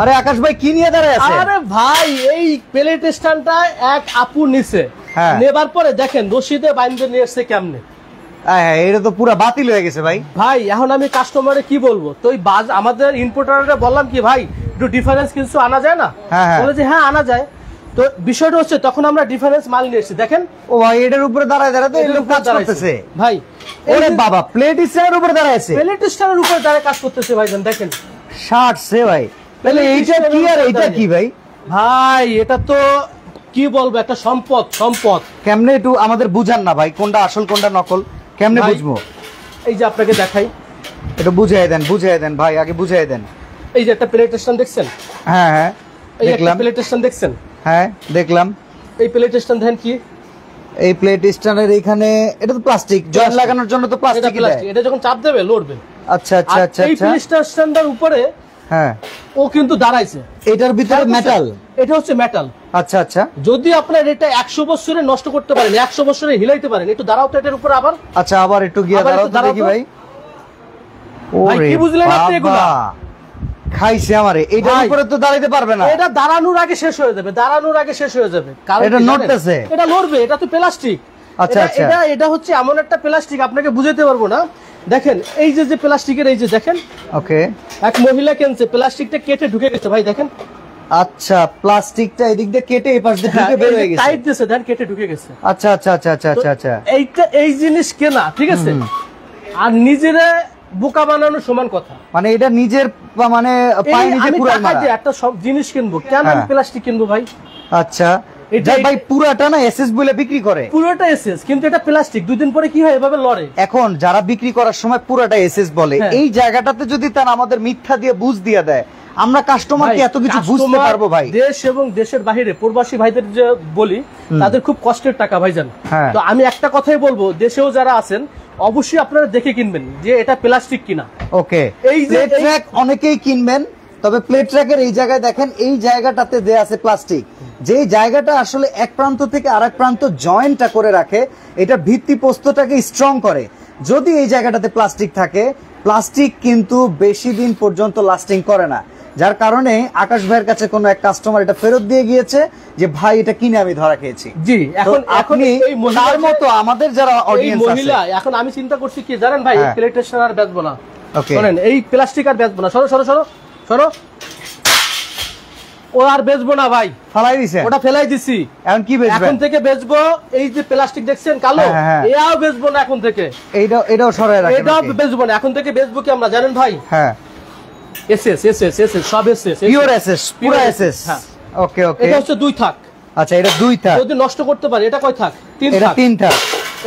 আরে আকাশ ভাই কি নিয়ে দাঁড়ায় আছেন? আরে ভাই এই প্লেট স্ট্যান্ডটা এক আপু নিছে, হ্যাঁ। নেবার পরে দেখেন রশিদে বাইন্ধে নিয়ে এসছে কেমনে। হ্যাঁ, এটা তো পুরো বাতিল হয়ে গেছে ভাই। ভাই এখন আমি কাস্টমারে কি বলবো, তো ওই আমাদের ইম্পোর্টাররা বললাম কি ভাই একটু ডিফারেন্স কিছু আনা যায় না? বলে যে হ্যাঁ আনা যায়। তো বিষয়টা হচ্ছে তখন আমরা ডিফারেন্স মাল নিয়ে এসেছি। দেখেন ও ভাই এটার উপরে দাঁড়ায় দাঁড়াতে এরকম কাজ করতেছে ভাই। ওরে বাবা, প্লেট স্ট্যান্ডের উপরে দাঁড়ায় আছে, প্লেট স্ট্যান্ডের উপরে দাঁড়ায় কাজ করতেছে ভাইজান। দেখেন শার্টসে ভাই, তাহলে এইটা কি আর এইটা কি ভাই? ভাই এটা তো কি বলবো, একটা সম্পদ। সম্পদ কেমনে একটু আমাদের বুঝান না ভাই, কোনটা আসল কোনটা নকল কেমনে বুঝবো? এই যে আপনাকে দেখাই, এটা বুঝাই দেন ভাই, আগে বুঝাই দেন। এই যে একটা প্লেট স্ট্যান্ড দেখছেন? হ্যাঁ হ্যাঁ দেখলাম। প্লেট স্ট্যান্ড দেখছেন? হ্যাঁ দেখলাম। এই প্লেট স্ট্যান্ড দেখেন কি, এই প্লেট স্ট্যান্ডের এখানে এটা তো প্লাস্টিক, জয়েন্ট লাগানোর জন্য তো প্লাস্টিক। এটা যখন চাপ দেবে লড়বে। আচ্ছা আচ্ছা আচ্ছা এই প্লেট স্ট্যান্ডের উপরে হ্যাঁ ও কিন্তু দাঁড়াইছে, এটার ভিতরে মেটাল। এটা হচ্ছে মেটাল। আচ্ছা আচ্ছা, যদি আপনার এটা 100 বছরে নষ্ট করতে পারেন, 100 বছরে হিলাইতে পারেন, একটু দাঁড়াও তো এটার উপর আবার। আচ্ছা আবার একটু গিয়ে দাঁড়াও দেখি ভাই। ভাই কি বুঝলেন আপনি এগুলা? খাইছে আমারে, এটার উপরে তো দাঁড়াইতে পারবে না। এটা দাঁড়ানোর আগে শেষ হয়ে যাবে, দাঁড়ানোর আগে শেষ হয়ে যাবে। কারণ এটা নড়তেছে, এটা লড়বে, এটা তো প্লাস্টিক। আচ্ছা আচ্ছা, এটা হচ্ছে এমন একটা প্লাস্টিক আপনাকে বুঝাতে পারবো না। দেখেন এই যে প্লাস্টিকের, এই যে দেখেন, ওকে এক মহিলা কিনছে, প্লাস্টিকটা কেটে ঢুকে গেছে ভাই। দেখেন আচ্ছা, প্লাস্টিকটা এদিক দিয়ে কেটে এই পাশ দিয়ে ঢুকে বের হয়ে গেছে, টাইট দিয়েছে, দেখেন কেটে ঢুকে গেছে। আচ্ছা আচ্ছা আচ্ছা আচ্ছা আচ্ছা আচ্ছা, এইটা এই জিনিস কেনা ঠিক আছে, আর নিজেরে বোকা বানানো সমান কথা। মানে এটা নিজের মানে পায়ে নিজে পুরাই মারা। একটা সব জিনিস কিনবো, কেন আমি প্লাস্টিক কিনবো ভাই? আচ্ছা এটা ভাই পুরাটা না এসএস বলে বিক্রি করে, পুরোটা এসএস, কিন্তু এটা প্লাস্টিক। দুই দিন পরে কি হয়, এভাবে লড়ে। এখন যারা বিক্রি করার সময় পুরাটা এসএস বলে, এই জায়গাটাতে যদি তারা আমাদের মিথ্যা দিয়ে বুঝ দিয়ে দেয়, আমরা কাস্টমারকে এত কিছু বুঝতে পারবো ভাই? দেশ এবং দেশের বাইরে প্রবাসী ভাইদের যে বলি, তাদের খুব কষ্টের টাকা ভাইজান। তো আমি একটা কথাই বলবো, দেশেও যারা আছেন অবশ্যই আপনারা দেখে কিনবেন যে এটা প্লাস্টিক কিনা। ওকে, এই যে ট্র্যাক অনেকেই কিনবেন, তবে প্লেট ট্র্যাকের এই জায়গায় দেখেন, এই জায়গাটাতে দেয়া আছে প্লাস্টিক, যে জায়গাটা আসলে এক প্রান্ত থেকে আরেক প্রান্ত জয়েন্টটা করে রাখে, এটা ভিত্তিপ্রস্তরটাকে স্ট্রং করে। যদি এই জায়গাটাতে প্লাস্টিক থাকে, প্লাস্টিক কিন্তু বেশি দিন পর্যন্ত লাস্টিং করে না, যার কারণে আকাশ ভাইয়ের কাছে কোনো এক কাস্টমার এটা ফেরত দিয়ে গিয়েছে যে ভাই এটা কিনে আমি ধরা খেয়েছি। জি, এখন আপনি তার মতো আমাদের যারা অডিয়েন্স আছে, মহিলা, এখন আমি চিন্তা করছি কি জানেন ভাই, প্লেট স্ট্যান্ড আর বেচবো না। ওকে, শুনেন, এই প্লাস্টিক আর বেচবো না। সরো সরো সরো সরো, ও আর বেচবো না ভাই, ফেলাই দিছে, ওটা ফেলাই দিছি। এখন কি বেচবেন? এখন থেকে বেচবো এই যে প্লাস্টিক দেখছেন কালো, এটাও বেচবো না এখন থেকে। এটাও সরায় রাখেন, এটাও বেচবো না। এখন থেকে বেচবো কি আমরা জানেন ভাই? হ্যাঁ, এসএস এসএস এসএস সব এসএস, পিওর এসএস, পুরো এসএস। ওকে ওকে, এটা হচ্ছে 2 থাক। আচ্ছা, এটা 2 থাক। যদি নষ্ট করতে পারে, এটা কয় থাক? 3 থাক। এটা 3 থাক।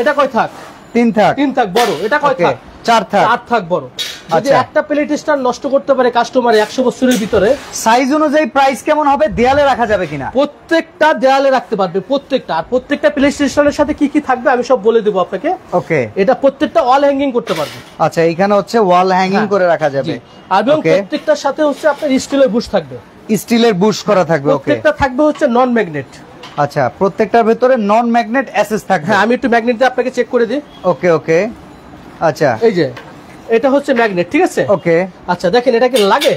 এটা কয় থাক? 3 থাক। 3 থাক বড়। এটা কয় থাক? 4 থাক। 4 থাক বড়। যদি একটা প্লেট স্ট্যান্ড নষ্ট করতে পারে কাস্টমার 100 বছরের ভিতরে, সাইজ অনুযায়ী প্রাইস কেমন হবে? দেয়ালে রাখা যাবে কিনা? প্রত্যেকটা দেয়ালে রাখতে পারবে, প্রত্যেকটা। আর প্রত্যেকটা প্লেট স্ট্যান্ডের সাথে কি কি থাকবে আমি সব বলে দেব আপনাকে। ওকে, এটা প্রত্যেকটা ওয়াল হ্যাঙ্গিং করতে পারবে। আচ্ছা, এখানে হচ্ছে ওয়াল হ্যাঙ্গিং করে রাখা যাবে। আর এবং প্রত্যেকটার সাথে হচ্ছে আপনার স্টিলের বুশ থাকবে, স্টিলের বুশ করা থাকবে। ওকে, প্রত্যেকটা থাকবে হচ্ছে নন ম্যাগনেট। আচ্ছা, প্রত্যেকটার ভিতরে নন ম্যাগনেট এসএস থাকবে। হ্যাঁ, আমি একটু ম্যাগনেট দিয়ে আপনাকে চেক করে দিই। ওকে ওকে, আচ্ছা, এই যে এটা হচ্ছে ম্যাগনেট, ঠিক আছে? ওকে, আচ্ছা দেখেন, এটা কি লাগে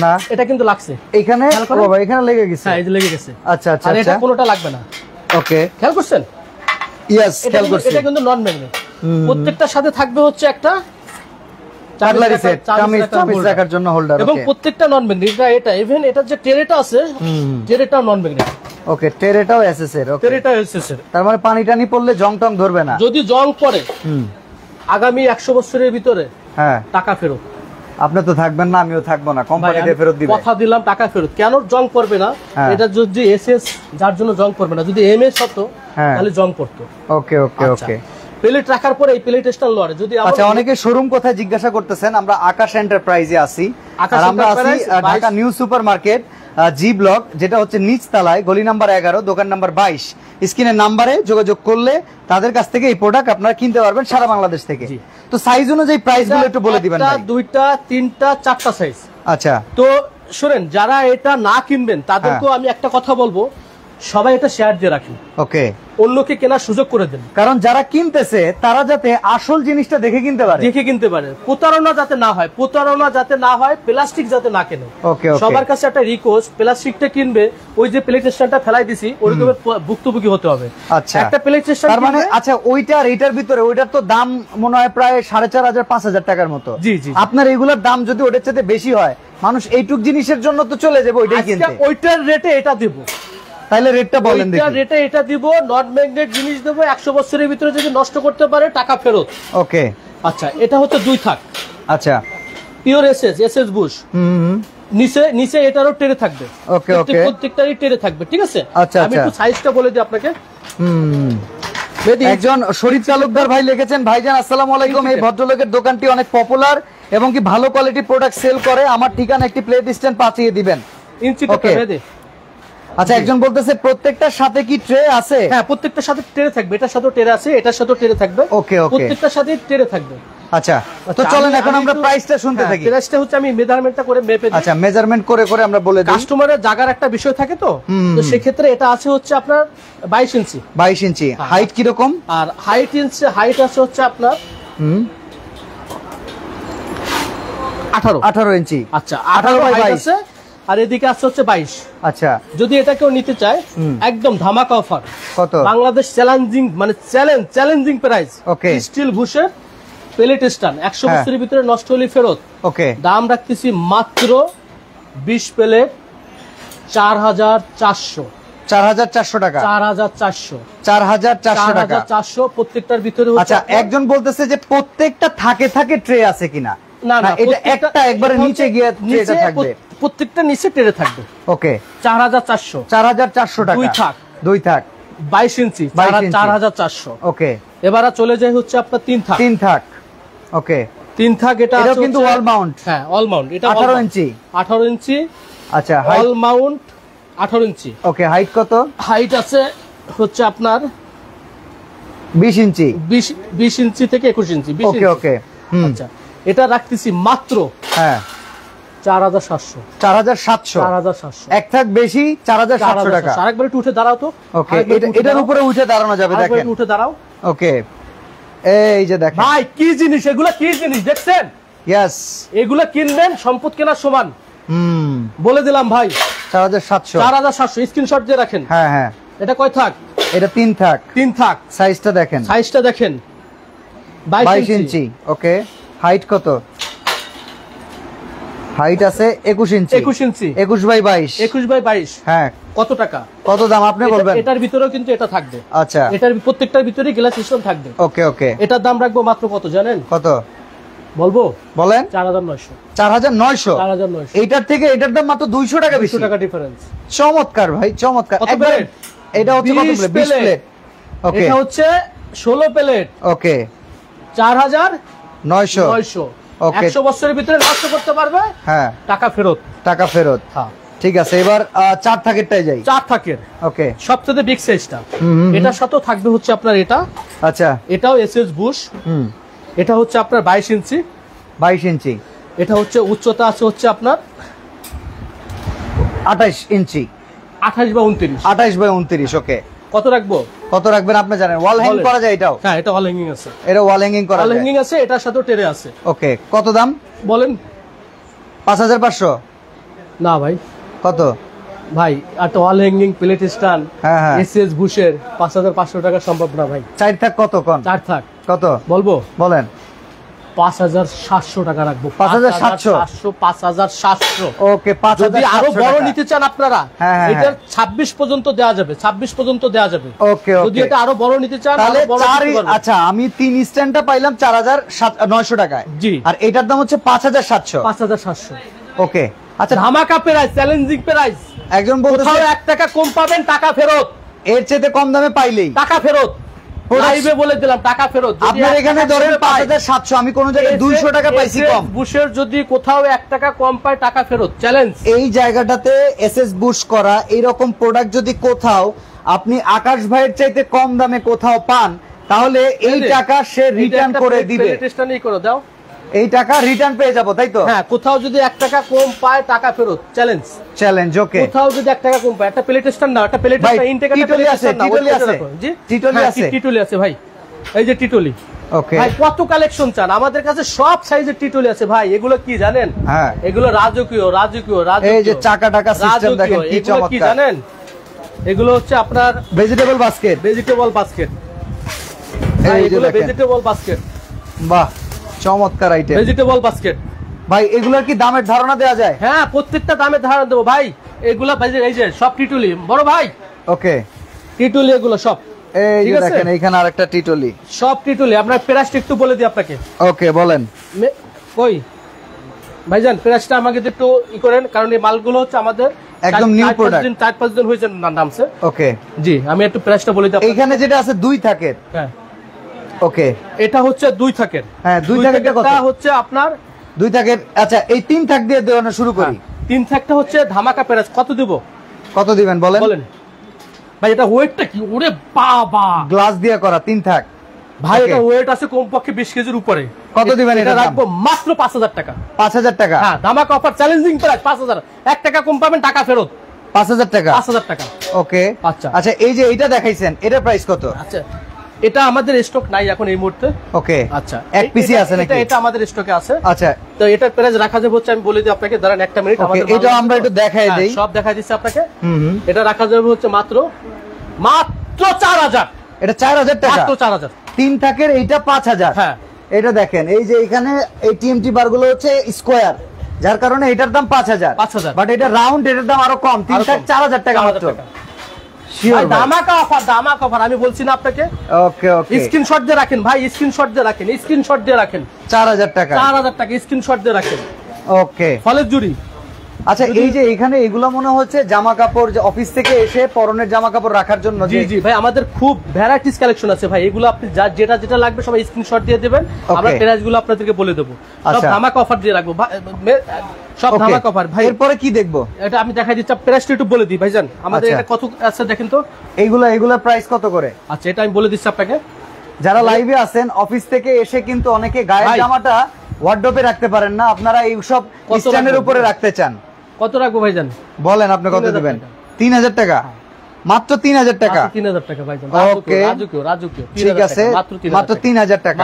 না? এটা কিন্তু লাগছে এখানে, বাবা এখানে লেগে গেছে। হ্যাঁ, এই যে লেগে গেছে। আচ্ছা আচ্ছা, আর এটা কোনোটা লাগবে না। ওকে, খেয়াল করছেন? ইয়েস, খেয়াল করছি। এটা কিন্তু নন ম্যাগনেট। প্রত্যেকটার সাথে থাকবে হচ্ছে একটা কাটলারি সেট, চামচ রাখার জন্য হোল্ডার। এবং প্রত্যেকটা নন ম্যাগনেট। এটা ইভেন এটা যে ট্রেটা আছে, ট্রেটাও নন ম্যাগনেট। ওকে, ট্রেটাও এসএস এর। ওকে, ট্রেটাও এসএস এর। তার মানে পানি টানি পড়লে জং টং ধরবে না। যদি জং পড়ে, আগামী 100 বছরের ভিতরে টাকা ফেরত। আপনি তো থাকবেন না, আমিও থাকবো না, কোম্পানিতে ফেরত দিবে। কথা দিলাম টাকা ফেরত। কেন জং পড়বে না? এটা যদি এসএস, যার জন্য জং পড়বে না। যদি এমএস হতো তাহলে জং পড়তো। ওকে ওকে ওকে, প্লেট রাখার পরে এই প্লেট স্ট্যান্ড লড়ে। যদি আচ্ছা, অনেকে শোরুম কোথায় জিজ্ঞাসা করতেছেন, আমরা আকাশ এন্টারপ্রাইজে আছি। আর আমরা আছি ঢাকা নিউ সুপার মার্কেট, জি ব্লক, যেটা হচ্ছে নিচ তলায়, গলি নাম্বার 11, দোকান নাম্বার 22। স্ক্রিনের নাম্বারে যোগাযোগ করলে তাদের কাছ থেকে এই প্রোডাক্ট আপনারা কিনতে পারবেন সারা বাংলাদেশ থেকে। তো সাইজ অনুযায়ী প্রাইস গুলো একটু বলে দিবেন ভাই। 2টা 3টা 4টা সাইজ। আচ্ছা, তো শুনেন, যারা এটা না কিনবেন তাদেরকেও আমি একটা কথা বলবো, সবাই এটা শেয়ার দিয়ে রাখেন। ওকে, অন্যকে কেনার সুযোগ করে দেন, কারণ যারা কিনতেছে তারা যাতে আসল জিনিসটা দেখে কিনতে পারে, প্রতারণা যাতে না হয়, প্লাস্টিক যাতে না কেনে। ওকে, সবার কাছে একটা রিকোয়েস্ট, প্লাস্টিকটা কিনবে ওই যে প্লেট স্ট্যান্ডটা ফেলাই দিছি ওরকমের ভুক্তভোগী হতে হবে। আচ্ছা, একটা প্লেট স্ট্যান্ড তার মানে আচ্ছা ওইটা আর এটার ভিতরে ওইটার তো দাম মনে হয় প্রায় 4500-5000 টাকার মতো। জি জি, আপনার এগুলোর দাম যদি ওটার চাইতে বেশি হয়, মানুষ এইটুক জিনিসের জন্য তো চলে যাবে ওইটাই কিনতে। ওইটার রেটে এটা দেব, তাহলে রেটটা বলেন দেখি। ওইটার রেটে এটা দিব, নট ম্যাগনেট জিনিস দেব, 100 বছরের ভিতরে যদি নষ্ট করতে পারে টাকা ফেরত। ওকে, আচ্ছা এটা হচ্ছে 2 থাক। আচ্ছা, পিওর এসএস বুশ। নিচে এটারও টেরে থাকবে। ওকে ওকে, প্রত্যেকটারই টেরে থাকবে, ঠিক আছে? আচ্ছা, আমি একটু সাইজটা বলে দিই আপনাকে। একজন শরীফ তালুকদার ভাই লিখেছেন, ভাইজান আসসালামু আলাইকুম, এই ভদ্রলোকের দোকানটি অনেক পপুলার এবং কি ভালো কোয়ালিটি প্রোডাক্ট সেল করে, আমার ঠিকানা একটি প্লেট স্ট্যান্ড পাঠিয়ে দিবেন। আচ্ছা, একজন বলতেছে প্রত্যেকটার সাথে কি ট্রে আছে? হ্যাঁ, প্রত্যেকটার সাথে ট্রে থাকবে, এটার সাথেও ট্রে আছে, এটার সাথেও ট্রে থাকবে। ওকে ওকে, প্রত্যেকটার সাথে ট্রে থাকবে। আচ্ছা, তো চলেন এখন আমরা প্রাইসটা শুনতে থাকি। প্রাইসটা হচ্ছে আমি মেজারমেন্টটা করে মেপে দিই। আচ্ছা, মেজারমেন্ট করে করে আমরা বলে দিই। কাস্টমারের জায়গার একটা বিষয় থাকে, তো সেই ক্ষেত্রে এটা আছে হচ্ছে আপনার 22 ইঞ্চি। 22 ইঞ্চি হাইট কি রকম? আর হাইট আছে হচ্ছে আপনার 18 ইঞ্চি। আচ্ছা, 18 বাই 22 আছে, আর এদিকে আছে হচ্ছে 22। আচ্ছা, যদি এটা কেউ নিতে চায় একদম ধামাকা অফার। কত? বাংলাদেশ চ্যালেঞ্জিং, মানে চ্যালেঞ্জিং প্রাইস। ওকে, স্টিল বুশের প্লেট স্ট্যান্ড 100 বছরের ভিতরে নষ্ট হলে ফেরত। ওকে, দাম রাখতেছি মাত্র 20 প্লেট 4400 টাকা। 4400 টাকা। প্রত্যেকটার ভিতরে। আচ্ছা, একজন বলতেছে যে প্রত্যেকটা থাকে ট্রে আছে কিনা? না, এটা একটা একবারে নিচে গিয়ে ট্রেটা থাকবে, প্রত্যেকটা নিচে ট্রে থাকবে। ওকে, 4400 টাকা। দুই থাক 22 ইঞ্চি 4400। ওকে, এবারে চলে যায় হচ্ছে আপনার 3 থাক। ওকে, 3 থাক, এটা কিন্তু অল মাউন্ট। হ্যাঁ, অল মাউন্ট, এটা 18 ইঞ্চি। আচ্ছা, অল মাউন্ট 18 ইঞ্চি। ওকে, হাইট কত? হাইট আছে হচ্ছে আপনার 20 ইঞ্চি। 20 ইঞ্চি থেকে 21 ইঞ্চি। ওকে ওকে, আচ্ছা, এটা রাখতেছি মাত্র 4700। এক থাক বেশি 4700 টাকা। আরেকবার একটু উঠে দাঁড়াও তো। ওকে, এটার উপরে উঠে দাঁড়ানো যাবে, দেখেন উঠে দাঁড়াও। ওকে, এই যে দেখেন ভাই কি জিনিস এগুলো, কি জিনিস দেখছেন? यस, এগুলো কিনবেন সম্পদ কেনার সমান। বলে দিলাম ভাই, 4700 স্ক্রিনশট দিয়ে রাখেন। হ্যাঁ হ্যাঁ, এটা কয় থাক? এটা 3 থাক। সাইজটা দেখেন, 22 ইঞ্চি। ওকে, হাইট কত? হাইট আছে 21 ইঞ্চি। 21 বাই 22। হ্যাঁ, কত টাকা? কত দাম আপনি বলবেন? এটার ভিতরেও কিন্তু এটা থাকবে। আচ্ছা, এটার প্রত্যেকটার ভিতরে গ্লাস সিস্টেম থাকবে। ওকে ওকে, এটার দাম রাখবো মাত্র কত জানেন? কত বলবো? বলেন। 4900। এইটার থেকে এটার দাম মাত্র 200 টাকা বেশি। 200 টাকা ডিফারেন্স। চমৎকার ভাই, চমৎকার। একবার এটা হচ্ছে কত প্লেট? 20 প্লেট। ওকে, এটা হচ্ছে 16 প্লেট। ওকে, 4900। ওকে, 100 বছরের ভিতরে নষ্ট করতে পারবে। হ্যাঁ, টাকা ফেরত। হ্যাঁ, ঠিক আছে। এবার 4 থাকেরটাই যাই। 4 থাকের। ওকে, সবচেয়ে বিগ সাইজটা। এটার সাথেও থাকবে হচ্ছে আপনার এটা। আচ্ছা, এটাও এসএস বুশ। এটা হচ্ছে আপনার 22 ইঞ্চি। এটা হচ্ছে উচ্চতা আছে হচ্ছে আপনার 28 ইঞ্চি। 28 বা 29। ওকে, কত রাখবো? কত রাখবেন আপনি জানেন? ওয়াল হ্যাং করা যায় এটাও? হ্যাঁ, এটা ওয়াল হ্যাঙ্গিং আছে। এটা ওয়াল হ্যাঙ্গিং করা যায়। ওয়াল হ্যাঙ্গিং আছে, এটার সাথেও টেরে আছে। ওকে, কত দাম বলেন? 5500। না ভাই, কত ভাই? একটা wall hanging plate stand SS বুশের 5500 টাকা সম্ভব না ভাই। 4 থাক কত কোন? 4 থাক কত বলবো? বলেন। 5700 টাকা রাখবো। 5700। ওকে, 5700। যদি আরো বড় নিতে চান আপনারা, এটা 26 পর্যন্ত দেওয়া যাবে। 26 পর্যন্ত দেওয়া যাবে। ওকে ওকে, যদি এটা আরো বড় নিতে চান তাহলে 4। আচ্ছা, আমি 3 স্ট্যান্ডটা পাইলাম 4900 টাকায়। জি, আর এটার দাম হচ্ছে 5700। ওকে, আচ্ছা, ধামাকা প্রাইস, চ্যালেঞ্জিং প্রাইস। একজন বলতেছে 1 টাকা কম পাবেন, টাকা ফেরত। এর চেয়ে কম দামে পাইলেই টাকা ফেরত। লাইভে বলে দিলাম টাকা ফেরত। আপনার এখানে ধরেন 5700, আমি কোন জায়গায় 200 টাকা পাইছি কম। বুশের যদি কোথাও 1 টাকা কম পায়, টাকা ফেরত। চ্যালেঞ্জ। এই জায়গাটাতে এসএস বুশ করা এরকম প্রোডাক্ট যদি কোথাও আপনি আকাশ ভাইয়ের চাইতে কম দামে কোথাও পান, তাহলে এই টাকা সে রিটার্ন করে দিবে। টেস্টটা নেই করে দাও। এই টাকা রিটার্ন পেয়ে যাবো, তাই তো? হ্যাঁ, কোথাও যদি 1 টাকা কম পায় টাকা ফেরত, চ্যালেঞ্জ। ওকে, কোথাও যদি 1 টাকা কম পায়, একটা প্লেট স্ট্যান্ড নাও, একটা প্লেট ইনটেক, একটা টিটলি আছে, জি টিটলি আছে, টিটলি আছে ভাই, এই যে টিটলি। ওকে ভাই কত কালেকশন চান, আমাদের কাছে সব সাইজের টিটলি আছে ভাই। এগুলো কি জানেন? হ্যাঁ, এগুলো রাজকীয়। এই যে চাকা টাকা সিস্টেম দেখেন কি চমৎকার। কি জানেন? এগুলো হচ্ছে আপনার ভেজিটেবল বাস্কেট। এগুলো ভেজিটেবল বাস্কেট। বাহ, চমৎকার আইটেম, ভেজিটেবল বাস্কেট। ভাই এগুলোর কি দামের ধারণা দেওয়া যায়? হ্যাঁ, প্রত্যেকটা দামের ধারণা দেবো ভাই। এগুলা এই যে সব টিটলি বড় ভাই। ওকে, টিটলি এগুলো সব। এই যে দেখেন এখানে আরেকটা টিটলি, সব টিটলি। আপনার প্রাইসটা একটু বলে দিই আপনাকে। ওকে বলেন। কই ভাইজান, প্রাইসটা আমাকে একটু ই করেন, কারণ এই মালগুলো হচ্ছে আমাদের একদম নিউ প্রোডাক্ট, 4-5 দিন হয়েছে নামছে। ওকে জি, আমি একটু প্রাইসটা বলে দিই। এখানে যেটা আছে 2 থাকের। হ্যাঁ, ওকে, এটা হচ্ছে 2 থাকের। হ্যাঁ, 2 থাকেরটা কত? হচ্ছে আপনার 2 থাকের। আচ্ছা, এই 3 থাক দিয়ে দেওয়া শুরু করি। 3 থাকটা হচ্ছে ধামাকা প্রাইস। কত দেব? কত দিবেন বলেন ভাই। এটা ওয়েটটা কি? ওরে বাবা, গ্লাস দিয়ে করা 3 থাক ভাই। এটা ওয়েট আছে কমপক্ষে 20 কেজির উপরে। কত দিবেন? এটা রাখবো মাত্র 5000 টাকা। 5000 টাকা? হ্যাঁ, ধামাকা অফার, চ্যালেঞ্জিং প্রাইস 5000। 1 টাকা কম পাবেন, টাকা ফেরত। 5000 টাকা? 5000 টাকা। ওকে, আচ্ছা। এই যে এটা দেখাইছেন, এটার প্রাইস কত? আচ্ছা, এটা আমাদের স্টক নাই এখন এই মুহূর্তে। ওকে, আচ্ছা, এক পিসি আছে নাকি? এটা আমাদের স্টকে আছে। আচ্ছা, তো এটার প্রাইস রাখা যাবে হচ্ছে, আমি বলে দিই আপনাকে, দাঁড়ান একটা মিনিট। আমাদের এটা আমরা একটু দেখাই দেই, সব দেখাই দিচ্ছি আপনাকে। এটা রাখা যাবে হচ্ছে মাত্র 4000। এটা 4000 টাকা, মাত্র 4000। 3 থাকের এইটা 5000। হ্যাঁ, এটা দেখেন, এই যে এখানে এই টিএমটি বার গুলো হচ্ছে স্কোয়ার, যার কারণে এটার দাম 5000। বাট এটা রাউন্ড, এটার দাম আরো কম। 3 থাক 4000 টাকা মাত্র। ধামাকা অফার আমি বলছি না আপনাকে। ওকে, স্ক্রিনশট দিয়ে রাখেন ভাই, স্ক্রিনশট দিয়ে রাখেন। 4000 টাকা, 4000 টাকা স্ক্রিনশট দিয়ে রাখেন। ওকে, ফলের জুড়ি। আচ্ছা, এই যে এখানে এগুলো মনে হচ্ছে জামা কাপড়, যে অফিস থেকে এসে পরনের জামা কাপড় রাখার জন্য। জি ভাই, আমাদের খুব ভ্যারাইটিস কালেকশন আছে ভাই। এগুলো আপনি যেটা লাগবে সবাই স্ক্রিনশট দিয়ে দেবেন, আমরা প্রাইস গুলো আপনাদেরকে বলে দেবো। সব ধামাকা অফার দিয়ে রাখবো, সব ধামাকা অফার ভাই। এরপরে কি দেখবো? এটা আমি দেখাই দিচ্ছি, প্রাইসটা একটু বলে দিই ভাইজান। আমাদের এটা কত আছে দেখেন তো। এইগুলা প্রাইস কত করে? আচ্ছা, এটা আমি বলে দিচ্ছি আপনাকে। যারা লাইভে আছেন, অফিস থেকে এসে কিন্তু অনেকে গায়ের জামাটা ওয়ার্ডরোবে রাখতে পারেন না, আপনারা এই সব স্ট্যান্ডের উপরে রাখতে চান। কত রাখবো ভাইজান? বলেন আপনি কত দিবেন? 3000 টাকা? মাত্র 3000 টাকা? 3000 টাকা ভাইজান। ওকে, রাজকীয়। ঠিক আছে, মাত্র 3000 টাকা।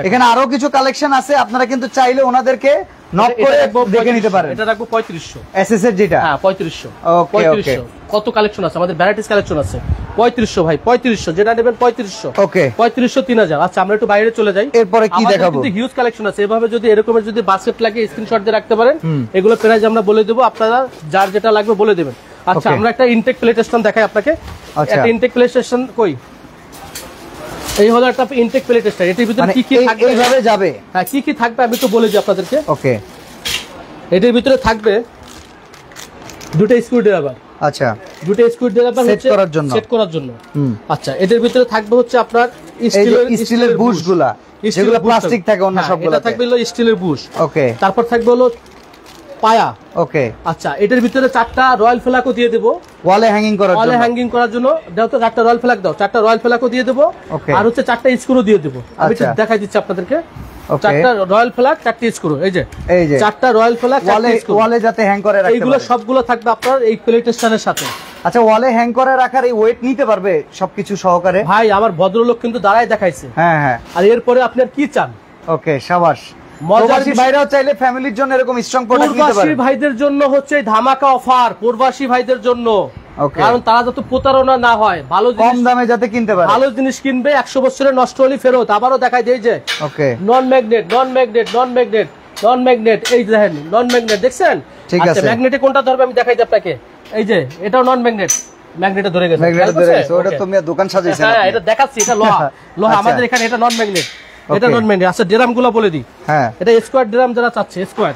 এখানে আরো কিছু কালেকশন আছে, আপনারা কিন্তু চাইলে ওনাদেরকে নক করে দেখে নিতে পারেন। এটা রাখবো 3500 এসএস এর যেটা। হ্যাঁ, 3500। ওকে, কত কালেকশন আছে আমাদের, ভ্যারাইটিস কালেকশন আছে। 3500 ভাই, 3500 যেটা নেবেন 3500। ওকে, 3500 3000। আচ্ছা, আমরা একটু বাইরে চলে যাই। এরপরে কি দেখাবো? কিন্তু হিউজ কালেকশন আছে। এভাবে যদি এরকমের যদি বাস্কেট লাগে, স্ক্রিনশট দিয়ে রাখতে পারেন। এগুলো প্রাইস আমরা বলে দেবো, আপনারা যার যেটা লাগবে বলে দেবেন। আচ্ছা, আমরা একটা ইনটেক প্লেট স্টেশন দেখাই আপনাকে। একটা ইনটেক প্লেট স্টেশন কই? এই হলো একটা ইনটেক প্লেট স্টেশন। এটার ভিতরে কি কি থাকবে? এইভাবে যাবে। হ্যাঁ, কি থাকবে আমি একটু বলে দিই আপনাদেরকে। ওকে, এটার ভিতরে থাকবে 2টা স্ক্রুড্রাইভার। আচ্ছা, 2টা স্ক্রুড্রাইভার সেট করার জন্য। আচ্ছা, এটার ভিতরে থাকবে হচ্ছে আপনার স্টিলের বুশগুলা, যেগুলো প্লাস্টিক থাকে অন্য সবগুলো। এটা থাকবে হলো স্টিলের বুশ। ওকে, তারপর থাকবে হলো পায়া। ওকে, আচ্ছা, এটার ভিতরে 4টা রয়্যাল ফ্ল্যাগও দিয়ে দেবো ওয়ালে হ্যাঙ্গিং করার জন্য। দাও তো 4টা রয়্যাল ফ্ল্যাগ দাও। 4টা রয়্যাল ফ্ল্যাগও দিয়ে দেবো, আর হচ্ছে 4টা স্ক্রু দিয়ে দেবো। আমি একটু দেখাই দিচ্ছি আপনাদেরকে। 4টা রয়্যাল ফ্ল্যাগ, 4টা স্ক্রু। এই যে 4টা রয়্যাল ফ্ল্যাগ, ওয়ালে যাতে হ্যাং করে রাখতে, এইগুলো সবগুলো থাকবে আপনার এই প্লেট স্ট্যান্ডের সাথে। আচ্ছা, ওয়ালে হ্যাং করে রাখার এই ওয়েট নিতে পারবে সবকিছু সহকারে? ভাই, আমার ভদ্রলোক কিন্তু দাঁড়ায় দেখাইছে। হ্যাঁ, আর এরপরে আপনি আর কি চান? ওকে, শাবাশ। প্রবাসী ভাইরাও চাইলে ফ্যামিলির জন্য এরকম স্ট্রং প্রোডাক্ট নিতে পারে। প্রবাসী ভাইদের জন্য হচ্ছে ধামাকা অফার, প্রবাসী ভাইদের জন্য। কারণ তারা যাতে প্রতারণা না হয়, ভালো কম দামে যাতে কিনতে পারে, ভালো জিনিস কিনবে, 100 বছরের নষ্ট হলে ফেরত। আবারও দেখাই দেই যে নন ম্যাগনেট। এই দেখেন নন ম্যাগনেট, দেখছেন? ঠিক আছে, ম্যাগনেটে কোনটা ধরবে আমি দেখাই দিই আপনাকে। এই যে এটাও নন ম্যাগনেট, ম্যাগনেটে ধরে গেছে। ওটা তুমি দোকান সাজাইছেন? হ্যাঁ, এটা দেখাচ্ছি, এটা লোহা আমাদের এখানে। এটা নন ম্যাগনেট, এটা নন ম্যাগনেট। আচ্ছা, ড্রাম গুলো বলে দিই। হ্যাঁ, এটা স্কোয়ার ড্রাম যারা চাচ্ছে, স্কোয়ার,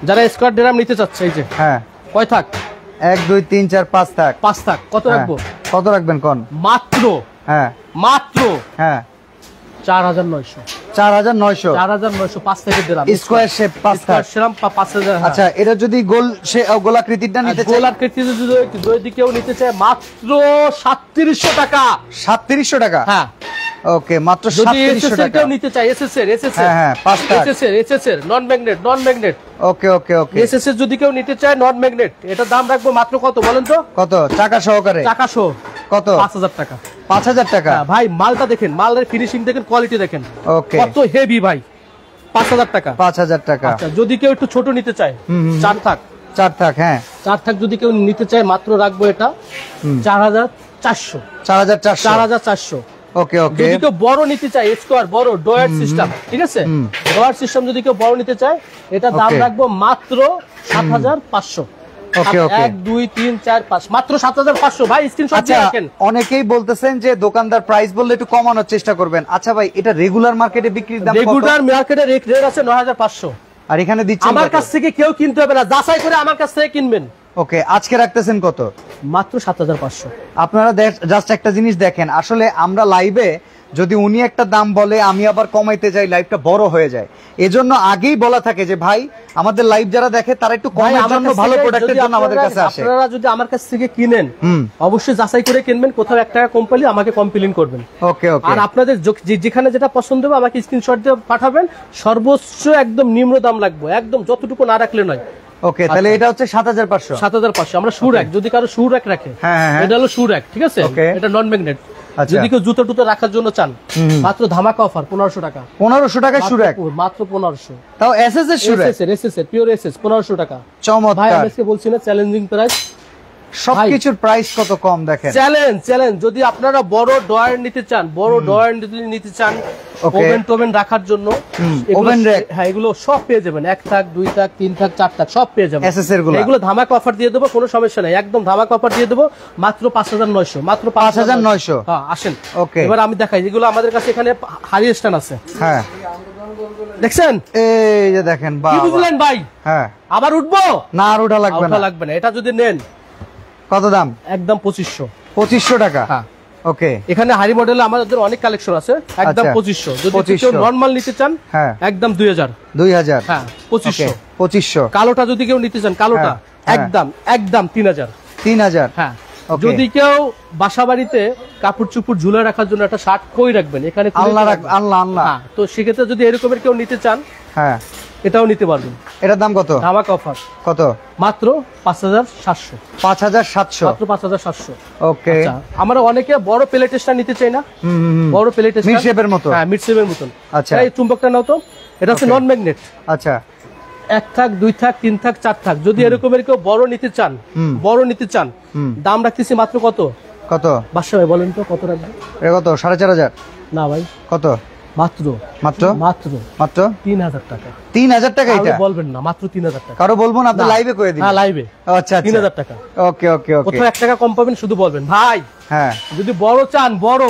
যারা স্কোয়ার ড্রাম নিতে চাচ্ছে। এই যে হ্যাঁ, কয় থাক? 1 2 3 4 5 থাক। 5 থাক। কত রাখবো? কত রাখবেন কোন? মাত্র 4900। 4900 5 থেকে দিলাম। স্কয়ার শেপ 5 থাক। সেরাম 5000। আচ্ছা, এটা যদি গোলাকৃতিটা নিতে চাই? গোলাকৃতি যদি কেউ নিতে চায়, মাত্র 3700 টাকা। 3700 টাকা? হ্যাঁ, ওকে মাত্র যদি 3700 এসএস এর টাকা কেউ নিতে চায়, এসএস এর হ্যাঁ 5 টাকা এসএস এর নন ম্যাগনেট ওকে ওকে ওকে এসএস এর যদি কেউ নিতে চায় নন ম্যাগনেট, এটার দাম রাখবো মাত্র কত বলেন তো? কত টাকা সহকারে? টাকা সহ কত? 5000 টাকা। 5000 টাকা? হ্যাঁ ভাই, মালটা দেখেন, মালের ফিনিশিং দেখেন, কোয়ালিটি দেখেন, ওকে কত হেভি ভাই। 5000 টাকা। 5000 টাকা। আচ্ছা, যদি কেউ একটু ছোট নিতে চায়, 4 থাক 4 থাক, হ্যাঁ 4 থাক যদি কেউ নিতে চায়, মাত্র রাখবো এটা 4400। 4400 ওকে ওকে। যদি কেউ বড় নিতে চায়, স্কোয়ার বড় ডয়ার সিস্টেম, ঠিক আছে, ডয়ার সিস্টেম যদি কেউ বড় নিতে চায়, এটা দাম Okay. রাখবো মাত্র 7500। ওকে ওকে। 1 2 3 4 5 মাত্র 7500 ভাই, স্ক্রিনশট আচ্ছা, দিয়ে রাখেন। অনেকেই বলতেছেন যে দোকানদার প্রাইস বললে একটু কমানোর চেষ্টা করবেন। আচ্ছা ভাই, এটা রেগুলার মার্কেটে বিক্রির দাম কত? রেগুলার মার্কেটে রেট আছে 9500। আর এখানে দিচ্ছেন আমার কত? কাছ থেকে কেউ কিনতে হবে না, যাচাই করে আমার কাছ থেকে কিনবেন। ওকে, আজকে রাখতেছেন কত? মাত্র 7500। আপনারা জাস্ট একটা জিনিস দেখেন, আসলে আমরা লাইভে যদি উনি একটা দাম বলে আমি আবার কমাইতে যাই, লাইভটা বড় হয়ে যায়। এজন্য আগেই বলা থাকে যে ভাই আমাদের লাইভ যারা দেখে তারা একটু কমের জন্য, ভালো প্রোডাক্টের জন্য আমাদের কাছে আসে। আপনারা যদি আমার কাছ থেকে কিনেন, অবশ্যই যাচাই করে কিনবেন, কোথাও 1 টাকা কম পেলে আমাকে কমপ্লেইন করবেন। ওকে ওকে। আর আপনাদের যেখানে যেটা পছন্দ হবে আমাকে স্ক্রিনশট দিয়ে পাঠাবেন। সর্বোচ্চ একদম নিম্ন দাম লাগবে, একদম যতটুকু না রাখলে নয়। ওকে, তাহলে এটা হচ্ছে 7500। 7500। আমরা শু র্যাক, যদি কারো শু র্যাক রাখে, হ্যাঁ। এটা হলো শু র্যাক, ঠিক আছে, এটা নন ম্যাগনেট। আচ্ছা। যদি কেউ জুতো টুতো রাখার জন্য চান, মাত্র ধামাকা অফার 1500 টাকা। 1500 টাকা সুরাক? মাত্র 1500। তাও এসএস এর সুরাক? এসএস এর পিওর এসএস 1500 টাকা। চমৎকার ভাই, আমি আজকে বলছি না চ্যালেঞ্জিং প্রাইস। সবকিছুর প্রাইস কত কম দেখেন। চ্যালেঞ্জ। যদি আপনারা বড় ডয়ার নিতে চান, বড় ডয়ার নিতে চান, ওভেন টোভেন রাখার জন্য, ওভেন র‍্যাক, হ্যাঁ এগুলো সব পেয়ে যাবেন। 1 থাক 2 থাক 3 থাক 4 থাক সব পেয়ে যাবেন। এসএস এর গুলো এগুলো ধামাকা অফার দিয়ে দেবো, কোনো সমস্যা নাই, একদম ধামাকা অফার দিয়ে দেবো মাত্র 5900। মাত্র 5900। হ্যাঁ, আসেন। ওকে, এবার আমি দেখাই, যেগুলো আমাদের কাছে এখানে হাই স্ট্যান্ড আছে। হ্যাঁ, দেখছেন, এই যে দেখেন। কি বাহ, বুঝলেন ভাই? হ্যাঁ, আবার উঠবো না আর ওটা লাগবে না, লাগবে না। এটা যদি নেন, কত দাম? একদম 2500। 2500 টাকা? হ্যাঁ। ওকে, এখানে হাই মডেলে আমাদের অনেক কালেকশন আছে, একদম 2500। যদি 2500 কেউ নরমাল নিতে চান, হ্যাঁ, একদম 2000। 2000? হ্যাঁ, 2500। 2500। কালোটা যদি কেউ নিতে চান, কালোটা একদম 3000। 3000? হ্যাঁ। যদি কেউ বাসা বাড়িতে কাপড় চুপড় ঝুলে রাখার জন্য একটা শার্ট কই রাখবেন, এখানে আল্লাহ আল্লাহ। হ্যাঁ, তো সেক্ষেত্রে যদি এরকমের কেউ নিতে চান, হ্যাঁ, এটাও নিতে পারবেন। এটার দাম কত? ধামাকা অফার কত? মাত্র 5700। 5700? মাত্র 5700। ওকে। আচ্ছা, আমরা অনেকে বড় প্লেট স্ট্যান্ড নিতে চাই না, বড় প্লেট স্ট্যান্ড মিড শেপের মতো? হ্যাঁ, মিড শেপের মতন। আচ্ছা, এই চুম্বকটা নাও তো, এটা হচ্ছে নন ম্যাগনেট। আচ্ছা, 1 থাক 2 থাক 3 থাক 4 থাক, যদি এরকমের কেউ বড় নিতে চান, দাম রাখতেছি মাত্র কত? কত? বাদশা ভাই বলেন তো কত রাখবেন? এটা কত? 4500? না ভাই, কত? মাত্র মাত্র মাত্র মাত্র 3000 টাকা। 3000 টাকা? এটা বলবেন না, মাত্র 3000 টাকা। কারো বলবো না, আপনি লাইভে করে দিন। হ্যাঁ, লাইভে। আচ্ছা, 3000 টাকা। ওকে ওকে ওকে। কোথাও 1 টাকা কম পাবেন, শুধু বলবেন ভাই। হ্যাঁ, যদি বড় চান, বড়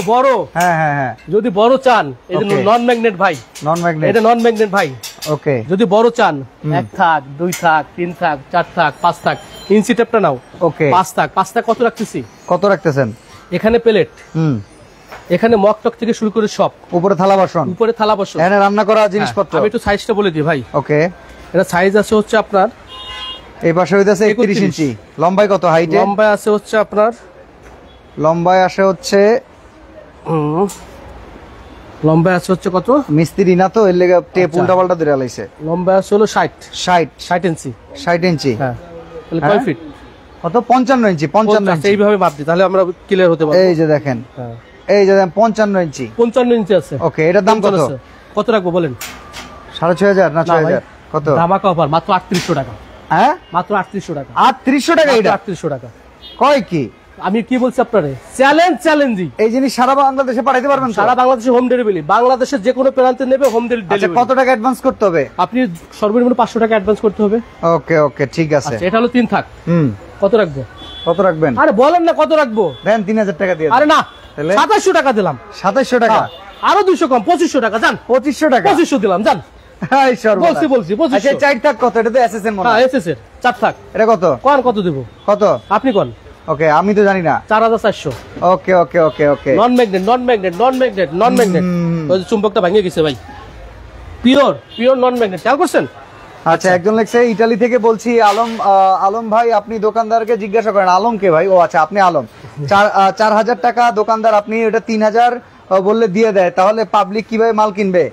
হ্যাঁ হ্যাঁ হ্যাঁ, যদি বড় চান, এই যে নন ম্যাগনেট ভাই, নন ম্যাগনেট, এটা নন ম্যাগনেট ভাই। ওকে। যদি বড় চান, 1 থাক 2 থাক 3 থাক 4 থাক 5 থাক, ইঞ্চি টেপটা নাও। ওকে, 5 থাক কত রাখতেছি? কত রাখতেছেন? এখানে প্লেট, এখানে মকটক থেকে শুরু করে সব, উপরে থালা বাসন, উপরে থালা বাসন, এখানে রান্না করা জিনিসপত্র। আমি একটু সাইজটা বলে দিই ভাই। ওকে, এটা সাইজ আছে হচ্ছে আপনার, এই পাশে হইতাছে 31 ইঞ্চি। লম্বায় কত? হাইটে লম্বায় আছে হচ্ছে আপনার, লম্বায় আসে হচ্ছে, লম্বায় আছে হচ্ছে কত? মিস্ত্রি না তো, এর লেগে টেপ উল্টা পাল্টা ধরে আলাইছে। লম্বায় আছে হলো 60 ইঞ্চি। 60 ইঞ্চি? হ্যাঁ। তাহলে কয় ফিট? কত? 55 ইঞ্চি। 55 ইঞ্চি এইভাবে মাপ দিই, তাহলে আমরা ক্লিয়ার হতে পারবো। এই যে দেখেন, হ্যাঁ, এই যে দেখেন 55 ইঞ্চি। 55 ইঞ্চি আছে। ওকে, এটার দাম কত? কত রাখবো বলেন? 6500 না 6000? কত? ধামাকা অফার মাত্র 3800 টাকা। হ্যাঁ, মাত্র 3800 টাকা। 3800 টাকা? এটা 3800 টাকা। কয় কি? আমি কি বলছি আপনারে, চ্যালেঞ্জিং। এই জিনিস সারা বাংলাদেশে পাঠাইতে পারবেন? সারা বাংলাদেশে হোম ডেলিভারি, বাংলাদেশের যে কোনো প্রান্তে নেবে হোম ডেলিভারি। আচ্ছা, কত টাকা অ্যাডভান্স করতে হবে? আপনি সর্বনিম্ন 500 টাকা অ্যাডভান্স করতে হবে। ওকে ওকে, ঠিক আছে। আচ্ছা, এটা হলো 3 থাক। কত রাখবো? কত রাখবেন? আরে বলেন না, কত রাখবো? দেন 3000 টাকা দিয়ে। আরে না, তাহলে 2700 টাকা দিলাম। 2700 টাকা? আরো 200 কম, 2500 টাকা। জান 2500 টাকা? 2500 দিলাম, জান। হাই সর্বনাশ। বলছি 2500। আচ্ছা, 4 থাক কত? এটা তো এসএস এর মনে হয়। হ্যাঁ, এসএস এর 4 থাক। এটা কত? কোন কত দেব? কত? আপনি কোন? ওকে, আমি তো জানি না। 4400। Okay okay okay okay. Non magnet. ওই যে চুম্বকটা ভেঙে গেছে ভাই। পিওর নন ম্যাগনেট, খেয়াল করছেন? আচ্ছা, একজন লিখছে ইতালি থেকে বলছি, আলম ভাই আপনি দোকানদারকে জিজ্ঞাসা করেন। আলম কে ভাই? ও আচ্ছা, আপনি আলম। 4000 টাকা দোকানদার, আপনি এটা 3000 বললে দিয়ে দেয়, তাহলে পাবলিক কিভাবে মাল কিনবে?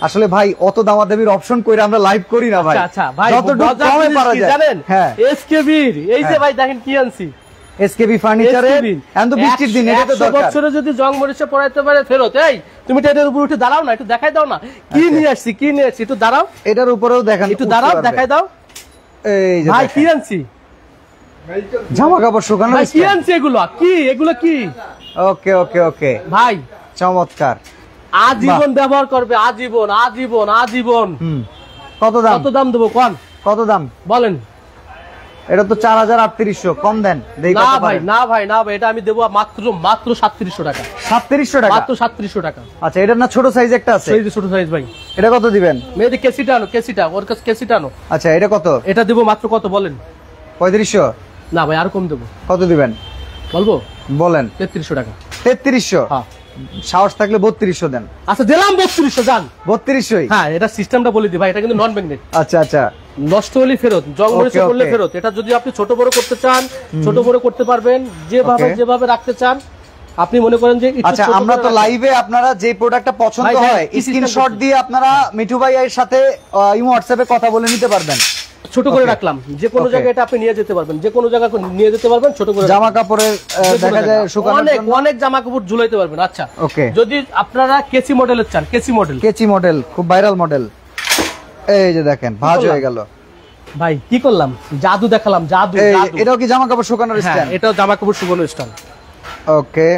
আসলে ভাই অত দামাদামির অপশন কইরা আমরা লাইভ করি না ভাই। আচ্ছা ভাই, যতটুকু কমে পারা যায় জানেন, হ্যাঁ এসকেবির এই যে ভাই দেখেন কি আনছি, এসকেবি ফার্নিচারে এন্ড বৃষ্টির দিন এটা তো 100 দরকার। বছরে যদি জং মরিচে পড়াইতে পারে ফেরত। এই তুমি তো এটার উপর উঠে দাঁড়াও না, একটু দেখাই দাও না কি নিয়ে আসছি, কি নিয়ে আসছি, একটু দাঁড়াও, এটার উপরেও দেখেন, একটু দাঁড়াও, দেখাই দাও। এই যে ভাই কি দেখেন, আনছি, জামা কাপড় শুকানোর ভাই কি আনছি, এগুলো কি, এগুলো কি ওকে ওকে ওকে ভাই, চমৎকার, আজীবন ব্যবহার করবে, আজীবন আজীবন আজীবন। কত দাম? কত দাম দেবো কোন, কত দাম বলেন? এটা তো 4300, কম দেন দেই। না ভাই না ভাই না ভাই, এটা আমি দেবো মাত্র 3700 টাকা। 3700 টাকা? মাত্র 3700 টাকা। আচ্ছা, এটা না ছোট সাইজ একটা আছে, সেই যে ছোট সাইজ ভাই, এটা কত দিবেন? মেয়েদের কেসিটা আনো, কেসিটা ওর কাছে কেসিটা আনো। আচ্ছা, এটা কত? এটা দেবো মাত্র কত বলেন? 3500? না ভাই আর কম দেবো। কত দিবেন বলবো? বলেন। 3300 টাকা। 3300? হ্যাঁ। সাহস থাকলে 3200 দেন। আচ্ছা দিলাম 3200, জান 3200? হ্যাঁ, এটা সিস্টেমটা বলে দিই ভাই, এটা কিন্তু নন ম্যাগনেট। আচ্ছা আচ্ছা, নষ্ট হলে ফেরত, জং মরিচে Okay, করলে okay. ফেরত। এটা যদি আপনি ছোট বড় করতে চান, ছোট বড় করতে পারবেন, যেভাবে Okay. যেভাবে রাখতে চান আপনি মনে করেন যে একটু আচ্ছা, ছোট আমরা করে তো রাখেন। লাইভে আপনারা যে প্রোডাক্টটা পছন্দ ভাই, ভাই, হয় কি স্ক্রিনশট system দিয়ে আপনারা মিঠু ভাইয়ের সাথে ইমো হোয়াটসঅ্যাপে কথা বলে নিতে পারবেন। ছোট করে Okay. রাখলাম, যে কোনো Okay. জায়গায় এটা আপনি নিয়ে যেতে পারবেন, যে কোনো জায়গায় নিয়ে যেতে পারবেন, ছোট করে জামা কাপড়ের দেখা যায় শুকানোর অনেক জন্য। অনেক জামা কাপড় ঝুলাইতে পারবেন। আচ্ছা ওকে, যদি আপনারা কেসি মডেলের চান, কেসি মডেল, কেচি মডেল খুব ভাইরাল মডেল। এই যে দেখেন, ভাঁজ হয়ে গেল ভাই কি করলাম, জাদু দেখালাম, জাদু এই জাদু। এটাও কি জামা কাপড় শুকানোর হ্যাঁ, স্ট্যান্ড? এটাও জামা কাপড় শুকানোর স্ট্যান্ড। ওকে,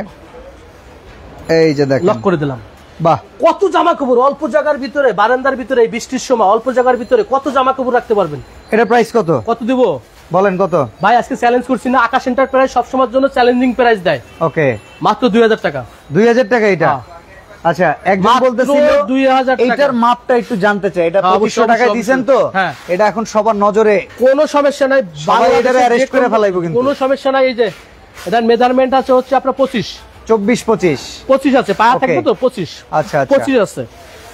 এই যে দেখেন, লক করে দিলাম। বাহ, কত জামা কাপড় অল্প জায়গার ভিতরে, বারান্দার ভিতরে, এই বৃষ্টির সময় অল্প জায়গার ভিতরে কত জামা কাপড় রাখতে পারবেন। এটা প্রাইস কত? কত দিব বলেন কত? ভাই আজকে চ্যালেঞ্জ করছি না, আকাশ এন্টারপ্রাইজ সবসময়ের জন্য চ্যালেঞ্জিং প্রাইস দেয়। ওকে, মাত্র 2000 টাকা। 2000 টাকা এটা? হ্যাঁ। আচ্ছা, একজন মাত্র বলতেছিল 2000 টাকা। এইটার মাপটা একটু জানতে চাই। এটা হ্যাঁ, 2500 অবশ্যই, টাকায় অবশ্যই, দিবেন তো? হ্যাঁ। এটা এখন সবার নজরে, কোনো সমস্যা নাই, সবাই এটারে বাংলাদেশের arrest যে করে কোনো- ফেলাইবো কিন্তু। কোনো সমস্যা নাই। এই যে এটার মেজারমেন্ট আছে হচ্ছে আপনার 25 24-25 আছে, পায়া Okay. থাকবে তো 25 আচ্ছা আচ্ছা, 25 আছে।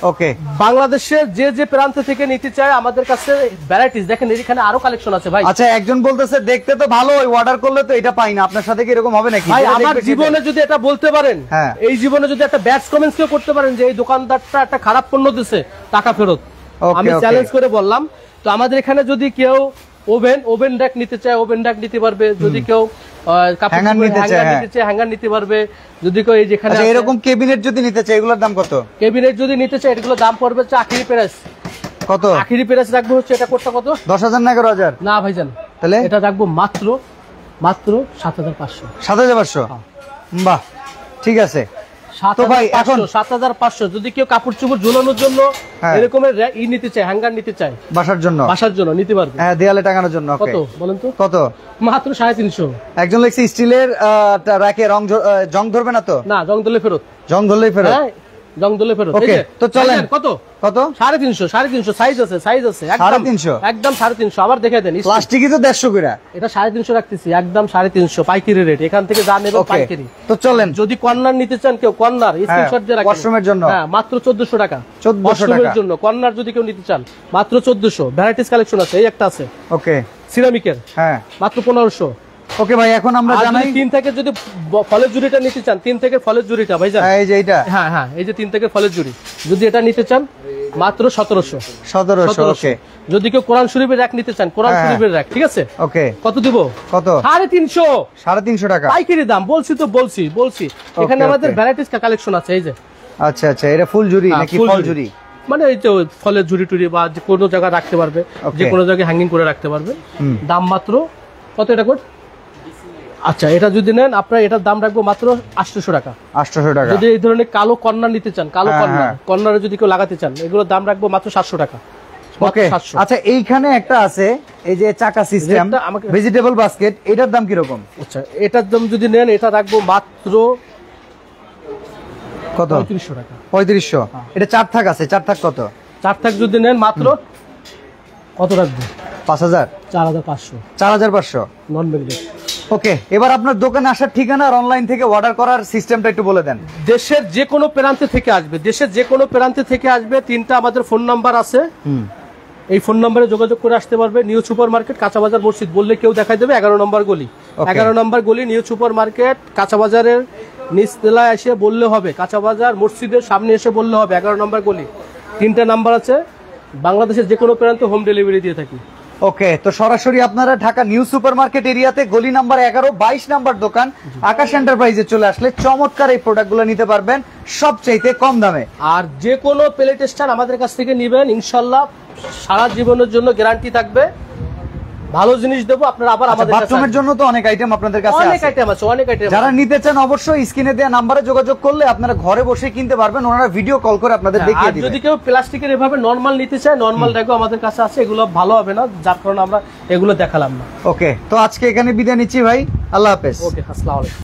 ওকে। বাংলাদেশের যে যে প্রান্ত থেকে নিতে চায় আমাদের কাছে ভ্যারাইটিস দেখেন, এখানে আরো কালেকশন আছে ভাই। আচ্ছা, একজন বলতেছে দেখতে তো ভালো, অর্ডার করলে তো এটা পাই না, আপনার সাথে কি এরকম হবে নাকি? ভাই যেটা আমার দেখবে জীবনে সেটাই। যদি এটা বলতে পারেন, হ্যাঁ। এই জীবনে যদি একটা ব্যাড কমেন্টস কেউ করতে পারেন যে এই দোকানদারটা একটা খারাপ পণ্য দিছে, টাকা ফেরত। Okay, আমি okay. চ্যালেঞ্জ করে বললাম। তো আমাদের এখানে যদি কেউ ওভেন র‍্যাক নিতে চায়, ওভেন র‍্যাক নিতে পারবে। যদি কেউ Hanger নিতে চায়, হ্যাঁ। হ্যাঙ্গার নিতে পারবে। যদি কেউ এই যেখানে আচ্ছা, এরকম ক্যাবিনেট যদি নিতে চাই এগুলোর দাম কত? ক্যাবিনেট যদি নিতে চায় এগুলো দাম পড়বে হচ্ছে আখিরি প্রাইস। কত? আখিরি প্রাইস রাখবো হচ্ছে এটা কোটটা কত? 10,000 না 11,000? না ভাইজান, তাহলে এটা রাখবো মাত্র 7500। 7,500? বাহ, ঠিক আছে। তো ভাই এখন 7500 যদি কেউ কাপড় চোপড় ঝুলানোর জন্য হ্যাঁ। এরকমের নিতে চায়, হ্যাঙ্গার নিতে চায় বাসার জন্য, বাসার জন্য নিতে পারবে। হ্যাঁ, দেয়ালে টাঙানোর জন্য। ওকে, কত বলেন তো? কত? মাত্র 350। একজন লিখছে স্টিলের রাখে জং ধরবে না তো? না, জং দলে ফেরত। জং ধরলেই ফেরত? হ্যাঁ, জং দলে ফেরত। ওকে, এই যে, তো চলেন। ভাইজান, কত? কত? 350 সাইজ আছে, একদম 350? একদম 350। আবার দেখে দেন, প্লাস্টিকই তো 150 করে। এটা 350 রাখতেছি, একদম 350 পাইকারি রেট। এখান থেকে যা নেবেন ওকে, পাইকারি। তো চলেন। যদি কর্নার নিতে চান কেউ, কর্নার স্ক্রিনশট দিয়ে রাখেন। ওয়াশরুমের জন্য? হ্যাঁ, মাত্র 1400 টাকা। 1400 ওয়াশরুমের টাকা জন্য কর্নার যদি কেউ নিতে চান মাত্র 1400। ভ্যারাইটিস কালেকশন আছে, এই একটা আছে ওকে, সিরামিকের, হ্যাঁ। মাত্র 1500। ওকে ভাই, এখন আমরা আর জানাই যদি 3 থেকে যদি ফলের জুড়িটা নিতে চান, 3 থেকে ফলের জুড়িটা ভাইজান, এই যে এইটা হ্যাঁ হ্যাঁ, এই যে 3 থেকে ফলের জুড়ি যদি এটা নিতে চান মাত্র 1700। 1700। ওকে, যদি কেউ কোরআন শরীফের র‍্যাক নিতে চান, কোরআন হ্যাঁ, শরীফের র‍্যাক, ঠিক আছে? ওকে, কত দিব? কত? 350। 350 টাকা পাইকারি দাম বলছি তো, বলছি। এখানে ওকে, আমাদের ওকে। ভ্যারাইটিস কালেকশন আছে, এই যে আচ্ছা আচ্ছা, এটা ফুল জুরি হ্যাঁ, নাকি ফুল ফল জুড়ি। জুরি? মানে এই তো ফলের ঝুড়ি টুড়ি বা যে কোনো জায়গায় রাখতে পারবে, ওকে। যে কোনো জায়গায় হ্যাঙ্গিং করে রাখতে পারবে। দাম মাত্র কত এটা কোট? আচ্ছা, এটা যদি নেন আপনার এটার দাম রাখবো মাত্র 800 টাকা। 800 টাকা। যদি এই ধরনের কালো কর্নার নিতে চান, কালো হ্যাঁ, কর্নার, হ্যাঁ। কর্নারে যদি কেউ লাগাতে চান, এগুলোর দাম রাখবো মাত্র 700 টাকা। ওকে, 700। আচ্ছা, এইখানে একটা আছে এই যে চাকা সিস্টেম রেটটা আমাকে- ভেজিটেবল বাস্কেট, এটার দাম কি রকম? আচ্ছা, এটার দাম যদি নেন এটা রাখবো মাত্র কত? 3500 টাকা। 3500? এটা 4 থাক আছে, 4 থাক কত? 4 থাক যদি নেন মাত্র কত রাখবো? 5000? 4500 4500? নন ম্যাগনেট। ওকে, এবার আপনার দোকানে আসার ঠিকানা আর অনলাইন থেকে অর্ডার করার সিস্টেমটা একটু বলে দেন। দেশের যে কোনো প্রান্তে থেকে আসবে, দেশের যে কোনো প্রান্তে থেকে আসবে, 3টা আমাদের ফোন নাম্বার আছে। এই ফোন নম্বরে যোগাযোগ করে আসতে পারবে। নিউ সুপার মার্কেট, কাঁচা বাজার, মসজিদ বললে কেউ দেখাই দেবে। 11 নম্বর গলি, 11 নম্বর গলি, নিউ সুপার মার্কেট, কাঁচা বাজারের নিচতলায় এসে বললে হবে, কাঁচা বাজার মসজিদের সামনে এসে বললে হবে, 11 নম্বর গলি। 3টা নাম্বার আছে, বাংলাদেশের যে কোনো প্রান্তে হোম ডেলিভারি দিয়ে থাকি। ওকে, তো সরাসরি আপনারা ঢাকা নিউ সুপার মার্কেট এরিয়াতে গলি নাম্বার 11, 22 নাম্বার দোকান আকাশ এন্টারপ্রাইজে চলে আসলে চমৎকার এই প্রোডাক্টগুলো নিতে পারবেন সবচাইতে কম দামে। আর যে কোনো প্লেট স্ট্যান্ড আমাদের কাছ থেকে নেবেন, ইনশাল্লাহ সারা জীবনের জন্য গ্যারান্টি থাকবে, ভালো জিনিস দেবো। আপনারা আবার আমাদের কাছে বাথরুমের জন্য তো অনেক আইটেম আপনাদের কাছে অনেক আছে। আইটেম আছে, অনেক আইটেম। যারা নিতে চান অবশ্যই স্ক্রিনে দেওয়া নাম্বারে যোগাযোগ করলে আপনারা ঘরে বসে কিনতে পারবেন, ওনারা ভিডিও কল করে আপনাদের দেখিয়ে দিবেন। যদি কেউ প্লাস্টিকের এভাবে নরমাল নিতে চায়, নরমাল র্যাকও আমাদের কাছে আছে, এগুলো ভালো হবে না, যার কারণে আমরা এগুলো দেখালাম না। ওকে, তো আজকে এখানে বিদায় নিচ্ছি ভাই, আল্লাহ হাফেজ। ওকে, আসসালামু আলাইকুম।